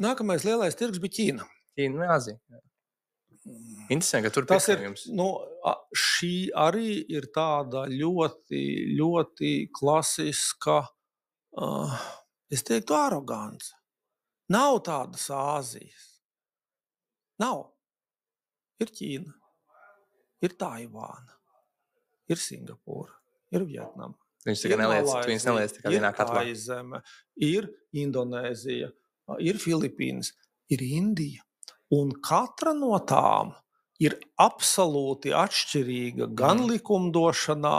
Nākamais lielais tirgus bija Ķīna. Ķīna un Āzija. Interesanti, ka tur Tas ir, piekrājums. šī arī ir tāda ļoti, ļoti klasiska, es teiktu, arogance. Nav tādas Āzijas. Nav. Ir Ķīna, ir Taivāna, ir Singapūra, ir Vietnama. Viņš tikai neliec tikai vienā katlā. Ir Taizeme, ir Indonēzija, ir Filipīnas, ir Indija. Un katra no tām ir absolūti atšķirīga gan likumdošanā,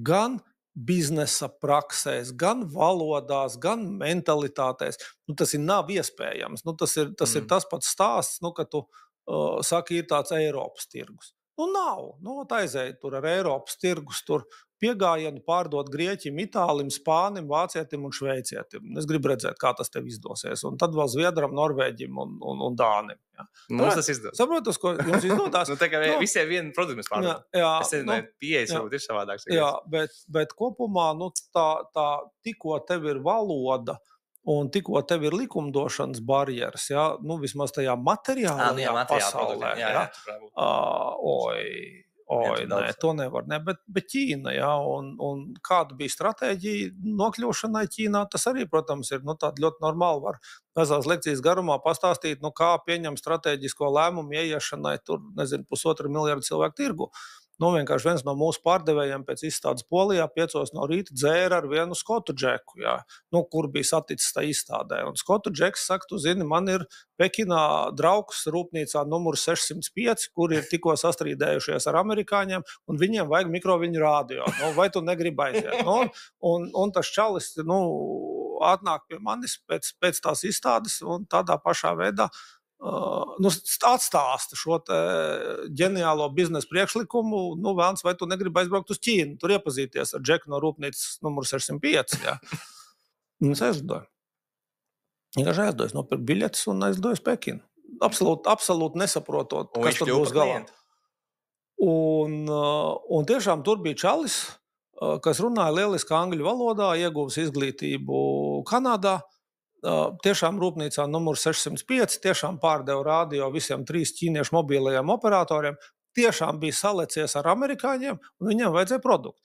gan biznesa praksēs, gan valodās, gan mentalitātēs. Tas nav iespējams. Tas ir tas pats stāsts, ka tu saki, ir tāds Eiropas tirgus. Nav. Aizēja tur ar Eiropas tirgus, tur piegājienu pārdot Grieķim, Itālim, Spānim, Vācietim un Šveicietim. Es gribu redzēt, kā tas tev izdosies. Un tad vēl Zviedram, Norvēģim un Dānim. Ja. Mums tas izdodas. Saprotu, ko jums izdodās? Visiem vienu produktu mēs pārdodam. Es nezinu, pieejas varbūt ir savādāks. Jā, bet kopumā tā tikko tev ir valoda un tikko tev ir likumdošanas barjeras, ja, vismaz tajā materiālajā pasaulē. Nē, to nevar. Ne, bet Ķīna, ja, un kāda bija stratēģija nokļūšanai Ķīnā, tas arī, protams, ir tāda ļoti normāli. Var vesels lekcijas garumā pastāstīt, kā pieņem stratēģisko lēmumu ieiešanai tur, 1,5 miljardu cilvēku tirgu. Vienkārši viens no mūsu pārdevējiem pēc izstādes Polijā 5 no rīta dzēra ar vienu skotu džeku, ja, kur bija saticis tā izstādē. Un skotu džeks saka, tu zini, man ir Pekinā draugs rūpnīcā numur 605, kur ir tikko sastrīdējušies ar amerikāņiem, un viņiem vajag mikroviņu radio. Vai tu negribi aiziet? Un tas čalis atnāk pie manis pēc tās izstādes un tādā pašā veidā atstāsta šo ģeniālo biznesa priekšlikumu, vēlns, vai tu negribi aizbraukt uz Ķīnu, tur iepazīties ar džeku no rūpnīcas numur 605. Ja. Un es aizlidoju. Vienkārši aizlidoju, nopirku biļetes un aizlidoju uz Pekinu. Absolūti nesaprotot, kas tur būs galā. Un tiešām tur bija čalis, kas runāja lieliski angļu valodā, ieguvis izglītību Kanādā. Tiešām rūpnīcā numur 605, tiešām pārdeva radio visiem 3 ķīniešu mobilajiem operatoriem, tiešām bija salecies ar amerikāņiem, un viņiem vajadzēja produktu.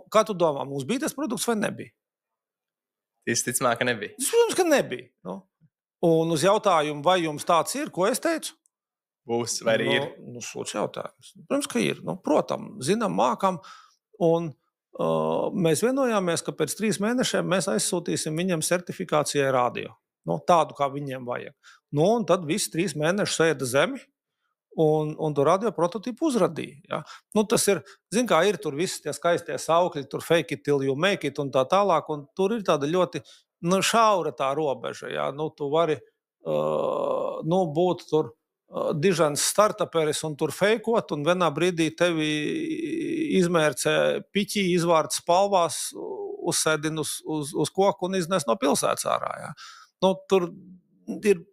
Kā tu domā, mums bija tas produkts vai nebija? Visticamāk, ka nebija. Protams, ka nebija. Un uz jautājumu, vai jums tāds ir, ko es teicu? Būs, vai arī ir? Sūds jautājums. Protams, ka ir. Protams, zinām, mākam, un mēs vienojāmies, ka pēc 3 mēnešiem mēs aizsūtīsim viņam certifikācijai radio. Tādu, kā viņiem vajag. Un tad visi 3 mēnešus ēda zemi un to radio prototipu uzradīja. Ja? Tas ir, kā ir tur visi tie skaistie saukļi, tur fake it till you make it un tā tālāk, un tur ir tāda ļoti šaura tā robeža. Ja? Tu vari būt tur dižans startuperis un tur feikot, un vienā brīdī tevi izmērcē piķī, izvārds spalvās, uzsēdina uz koku un iznes no pilsētas ārā. Ja. Tur ir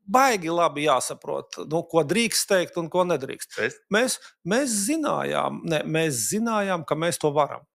baigi labi jāsaprot, ko drīkst teikt un ko nedrīkst. Mēs zinājām, ka mēs to varam.